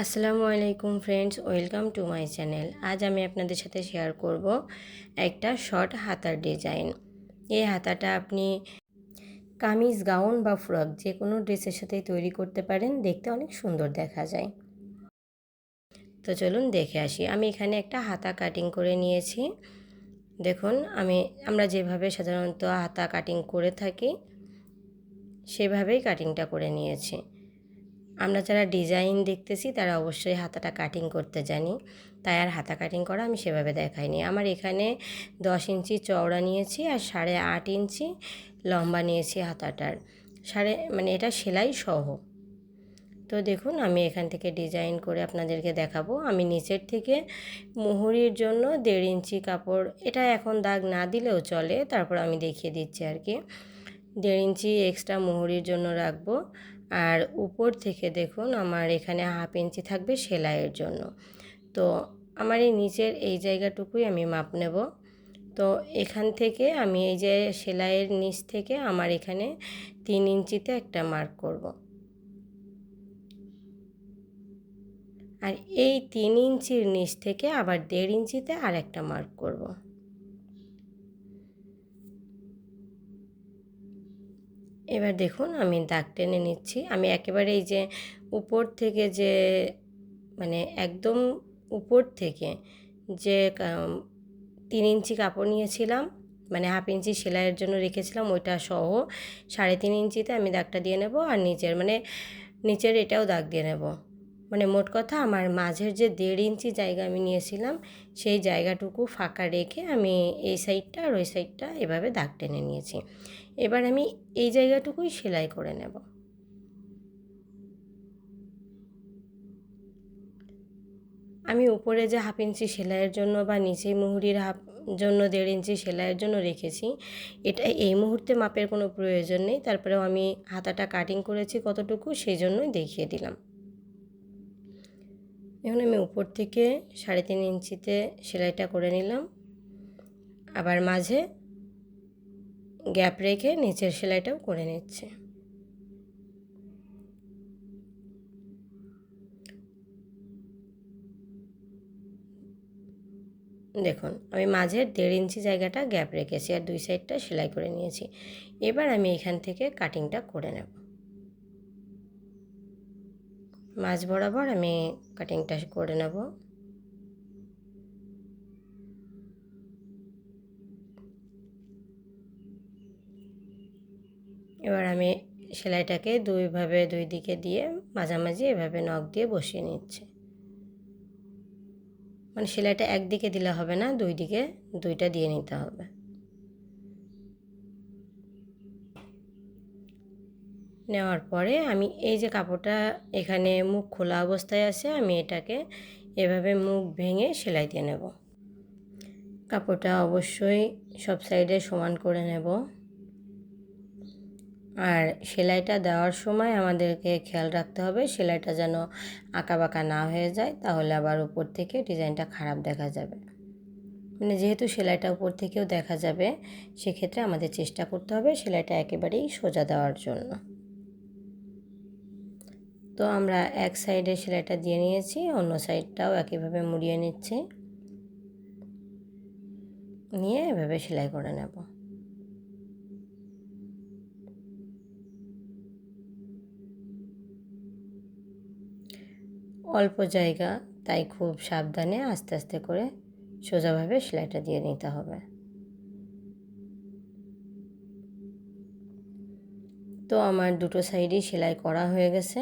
আসসালামু আলাইকুম friends, welcome to my channel. আজ আমি আপনাদের সাথে শেয়ার করব একটা শর্ট হাতার ডিজাইন। এই হাতাটা আপনি কামিজ, গাউন বা ফ্রক যে কোনো ড্রেসের সাথেই তৈরি করতে পারেন, দেখতে অনেক সুন্দর দেখা যায়। তো চলুন দেখে আসি। আমি এখানে একটা হাতা কাটিং করে নিয়েছি। দেখুন, আমরা যেভাবে সাধারণত হাতা কাটিং করে থাকি সেভাবেই কাটিংটা করে নিয়েছি। আমরা যারা ডিজাইন দেখতেছি তারা অবশ্যই হাতাটা কাটিং করতে জানি, তাই আর হাতা কাটিং করা আমি সেভাবে দেখাইনি। আমার এখানে 10 ইঞ্চি চওড়া নিয়েছি আর 8.5 ইঞ্চি লম্বা নিয়েছি হাতাটার। এটা সেলাই সহ। তো দেখুন, আমি এখান থেকে ডিজাইন করে আপনাদেরকে দেখাবো। আমি নিচের থেকে মুহুরির জন্য 1.5 ইঞ্চি কাপড়, এটা এখন দাগ না দিলেও চলে, তারপর আমি দেখিয়ে দিচ্ছি আর কি। 1.5 ইঞ্চি এক্সট্রা মুহুরির জন্য রাখবো। আর উপর থেকে দেখুন, আমার এখানে 1/2 ইঞ্চি থাকবে সেলাইয়ের জন্য। তো আমার এই নিচের এই জায়গাটুকুই আমি মাপ নেব। তো এখান থেকে আমি এই যে সেলাইয়ের নিচ থেকে আমার এখানে 3 ইঞ্চিতে একটা মার্ক করব। আর এই 3 ইঞ্চির নিচ থেকে আবার 1.5 ইঞ্চিতে আর একটা মার্ক করব। এবার দেখুন, আমি দাগ টেনে নিচ্ছি। আমি একেবারে এই যে উপর থেকে যে একদম উপর থেকে যে 3 ইঞ্চি কাপড় নিয়েছিলাম, 1/2 ইঞ্চি সেলাইয়ের জন্য রেখেছিলাম, ওইটা সহ 3.5 ইঞ্চিতে আমি দাগটা দিয়ে নেব। আর নিচের এটাও দাগ দিয়ে নেব। মোট কথা, আমার মাঝের যে 1.5 ইঞ্চি জায়গা আমি নিয়েছিলাম সেই জায়গাটুকু ফাঁকা রেখে আমি এই সাইডটা আর ওই সাইডটা এভাবে দাগ টেনে নিয়েছি। এবার আমি এই জায়গাটুকুই সেলাই করে নেব। আমি উপরে যে 1/2 ইঞ্চি সেলাইয়ের জন্য বা নিচে মুহুরির জন্য 1.5 ইঞ্চি সেলাইয়ের জন্য রেখেছি, এটা এই মুহূর্তে মাপের কোনো প্রয়োজন নেই। তারপরেও আমি হাতাটা কাটিং করেছি কতটুকু সেই জন্যই দেখিয়ে দিলাম। এখন আমি উপর থেকে 3.5 ইঞ্চিতে সেলাইটা করে নিলাম। আবার মাঝে গ্যাপ রেখে নিচের সেলাইটাও করে নিচ্ছে। দেখুন, আমি মাঝের 1.5 ইঞ্চি জায়গাটা গ্যাপ রেখেছি আর দুই সাইডটা সেলাই করে নিয়েছি। এবার আমি এখান থেকে কাটিংটা করে নেব। মাঝ বরাবর আমি কাটিংটা করে নেব। এবার আমি সেলাইটাকে দুই দিকে দিয়ে মাঝামাঝি এভাবে নখ দিয়ে বসিয়ে নিচ্ছি। সেলাইটা একদিকে দিলে হবে না, দুই দিকে দুইটা দিয়ে নিতে হবে। নেওয়ার পরে আমি এই যে কাপড়টা এখানে মুখ খোলা অবস্থায় আছে, আমি এটাকে এভাবে মুখ ভেঙে সেলাই দিয়ে নেব। কাপড়টা অবশ্যই সব সাইডে সমান করে নেব। আর সেলাইটা দেওয়ার সময় আমাদেরকে খেয়াল রাখতে হবে সেলাইটা যেন আঁকাবাঁকা না হয়ে যায়, তাহলে আবার উপর থেকে ডিজাইনটা খারাপ দেখা যাবে। যেহেতু সেলাইটা উপর থেকেও দেখা যাবে, সেক্ষেত্রে আমাদের চেষ্টা করতে হবে সেলাইটা একেবারেই সোজা দেওয়ার জন্য। তো আমরা এক সাইডে সেলাইটা দিয়ে নিয়েছি, অন্য সাইডটাও একইভাবে মুড়িয়ে নিচ্ছি, নিয়ে এভাবে সেলাই করে নেব। অল্প জায়গা, তাই খুব সাবধানে আস্তে আস্তে করে সোজাভাবে সেলাইটা দিয়ে নিতে হবে। তো আমার দুটো সাইডই সেলাই করা হয়ে গেছে।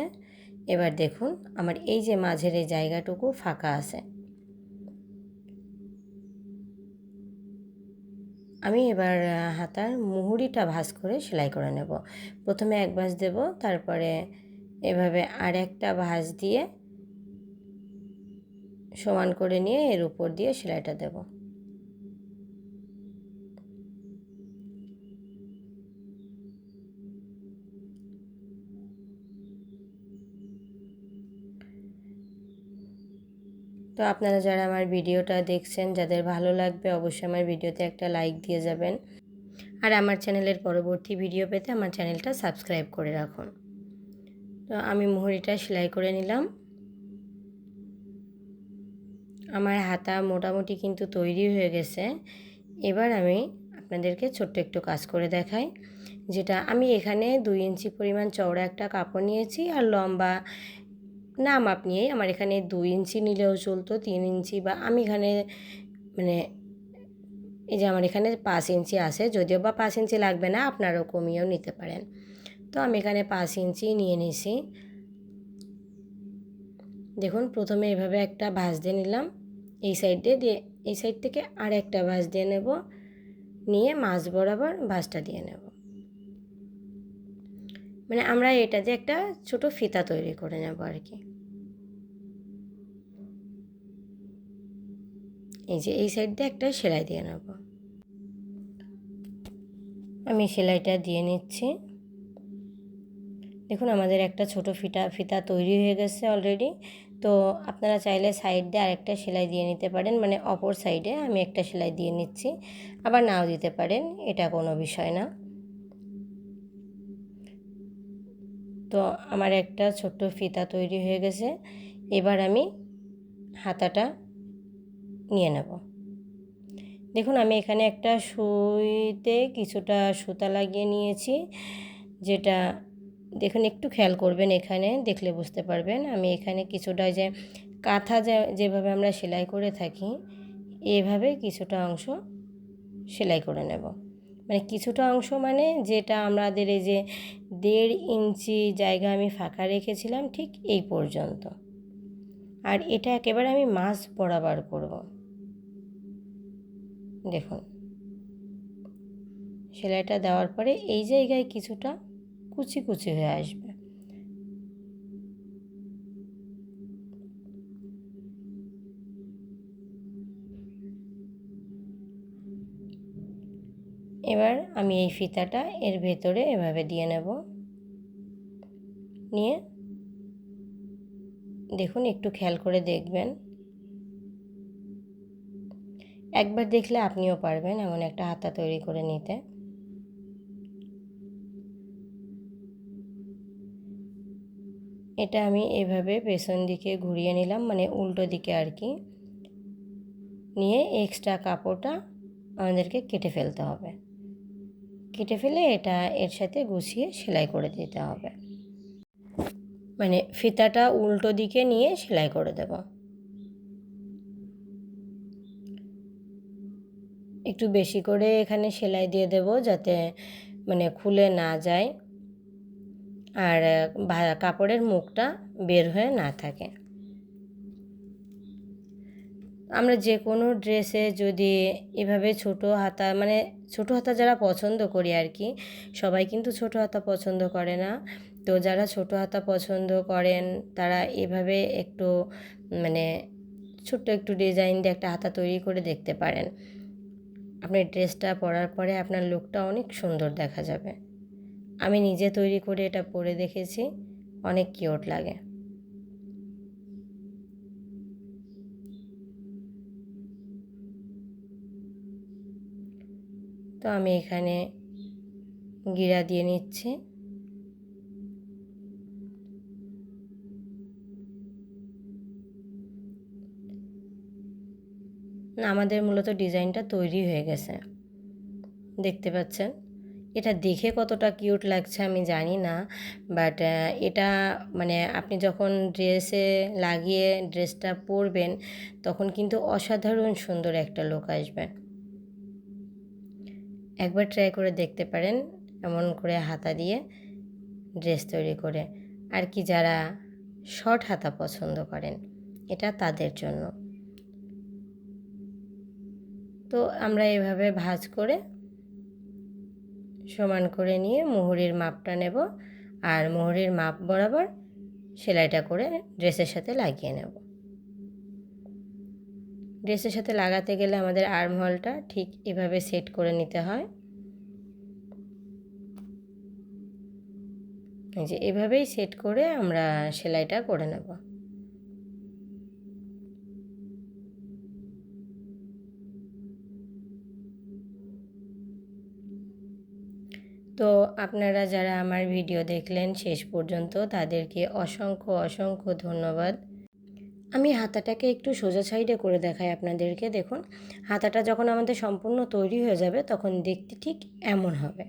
এবার দেখুন, আমার এই যে মাঝের এই জায়গাটুকু ফাঁকা আছে, আমি এবার হাতার মুহুরিটা ভাঁজ করে সেলাই করে নেব। প্রথমে এক ভাঁজ দেব, তারপরে এভাবে আর একটা ভাঁজ দিয়ে সমান করে নিয়ে এর উপর দিয়ে সেলাইটা দেব। তো আপনারা যারা আমার ভিডিওটা দেখছেন, যাদের ভালো লাগবে অবশ্যই আমার ভিডিওতে একটা লাইক দিয়ে যাবেন। আর আমার চ্যানেলের পরবর্তী ভিডিও পেতে আমার চ্যানেলটা সাবস্ক্রাইব করে রাখুন। তো আমি মুহুরিটা সেলাই করে নিলাম। আমার হাতা মোটামুটি কিন্তু তৈরি হয়ে গেছে। এবার আমি আপনাদেরকে ছোট্ট একটু কাজ করে দেখাই, যেটা আমি এখানে 2 ইঞ্চি পরিমাণ চওড়া একটা কাপড় নিয়েছি, আর লম্বা না মাপ নিয়েই আমার এখানে 2 ইঞ্চি নিলেও চলতো, 3 ইঞ্চি, বা আমি এখানে মানে এই যে আমার এখানে 5 ইঞ্চি আছে, যদিও বা 5 ইঞ্চি লাগবে না, আপনারাও কমিয়েও নিতে পারেন। তো আমি এখানে 5 ইঞ্চি নিয়ে নিয়েছি। দেখুন, প্রথমে এভাবে একটা ভাঁজ দিয়ে নিলাম, এই সাইডে দিয়ে এই সাইড থেকে আর একটা ভাঁজ দিয়ে নেব, নিয়ে মাছ বরাবর ভাঁজটা দিয়ে নেব। মানে আমরা এটা দিয়ে একটা ছোট ফিতা তৈরি করে নেব আর কি। এই যে এই সাইড দিয়ে একটা সেলাই দিয়ে নেব। আমি সেলাইটা দিয়ে নিচ্ছি। দেখুন, আমাদের একটা ছোট ফিতা তৈরি হয়ে গেছে অলরেডি। তো আপনারা চাইলে সাইড দিয়ে আরেকটা সেলাই দিয়ে নিতে পারেন, মানে অপর সাইডে আমি একটা সেলাই দিয়ে নিচ্ছি, আবার নাও দিতে পারেন, এটা কোনো বিষয় না। তো আমার একটা ছোট্ট ফিতা তৈরি হয়ে গেছে। এবার আমি হাতাটা নিয়ে নেব। দেখুন, আমি এখানে একটা সুইতে কিছুটা সুতা লাগিয়ে নিয়েছি, যেটা দেখুন একটু খেয়াল করবেন, এখানে দেখলে বুঝতে পারবেন। আমি এখানে কিছুটা যে কাঁথা যেভাবে আমরা সেলাই করে থাকি, এভাবে কিছুটা অংশ সেলাই করে নেব। মানে কিছুটা অংশ মানে যেটা আমাদের এই যে 1.5 ইঞ্চি জায়গা আমি ফাঁকা রেখেছিলাম, ঠিক এই পর্যন্ত। আর এটা একেবারে আমি মাছ বরাবর করব। দেখুন, সেলাইটা দেওয়ার পরে এই জায়গায় কিছুটা কুচি কুচি হয়ে আসবে। এবার আমি এই ফিতাটা এর ভেতরে এভাবে দিয়ে নেব, নিয়ে দেখুন একটু খেয়াল করে দেখবেন, একবার দেখলে আপনিও পারবেন এমন একটা হাতা তৈরি করে নিতে। এটা আমি এভাবে পেছন দিকে ঘুরিয়ে নিলাম, মানে উল্টো দিকে আর কি, নিয়ে এক্সট্রা কাপড়টা আমাদেরকে কেটে ফেলতে হবে। কেটে ফেলে এটা এর সাথে গুছিয়ে সেলাই করে দিতে হবে। মানে ফিতাটা উল্টো দিকে নিয়ে সেলাই করে দেব। একটু বেশি করে এখানে সেলাই দিয়ে দেব, যাতে মানে খুলে না যায় আর কাপড়ের মুখটা বের হয়ে না থাকে। আমরা যে কোনো ড্রেসে যদি এভাবে ছোটো হাতা, মানে ছোটো হাতা যারা পছন্দ করি আর কি, সবাই কিন্তু ছোটো হাতা পছন্দ করে না। তো যারা ছোটো হাতা পছন্দ করেন তারা এভাবে একটু মানে ছোট্ট একটু ডিজাইন দিয়ে একটা হাতা তৈরি করে দেখতে পারেন। আপনার ড্রেসটা পরার পরে আপনার লুকটা অনেক সুন্দর দেখা যাবে। আমি নিজে তৈরি করে এটা পরে দেখেছি, অনেক কিউট লাগে। তো আমি এখানে গিরা দিয়ে নিচ্ছি। আমাদের মূলত ডিজাইনটা তৈরি হয়ে গেছে, দেখতে পাচ্ছেন। এটা দেখে কতটা কিউট লাগছে আমি জানি না, বাট এটা মানে আপনি যখন ড্রেসে লাগিয়ে ড্রেসটা পরবেন, তখন কিন্তু অসাধারণ সুন্দর একটা লুক আসবে। একবার ট্রাই করে দেখতে পারেন এমন করে হাতা দিয়ে ড্রেস তৈরি করে। আর কি যারা শর্ট হাতা পছন্দ করেন, এটা তাদের জন্য। তো আমরা এভাবে ভাঁজ করে সমান করে নিয়ে মুহুরির মাপটা নেব, আর মুহুরির মাপ বরাবর সেলাইটা করে ড্রেসের সাথে লাগিয়ে নেব। ড্রেসের সাথে লাগাতে গেলে আমাদের আর্মহোলটা ঠিক এভাবে সেট করে নিতে হয়। এই যে এভাবেই সেট করে আমরা সেলাইটা করে নেব। তো আপনারা যারা আমার ভিডিও দেখলেন শেষ পর্যন্ত, তাদেরকে অসংখ্য অসংখ্য ধন্যবাদ। আমি হাতাটাকে একটু সোজা সাইডে করে দেখাই আপনাদেরকে। দেখুন, হাতাটা যখন আমাদের সম্পূর্ণ তৈরি হয়ে যাবে তখন দেখতে ঠিক এমন হবে।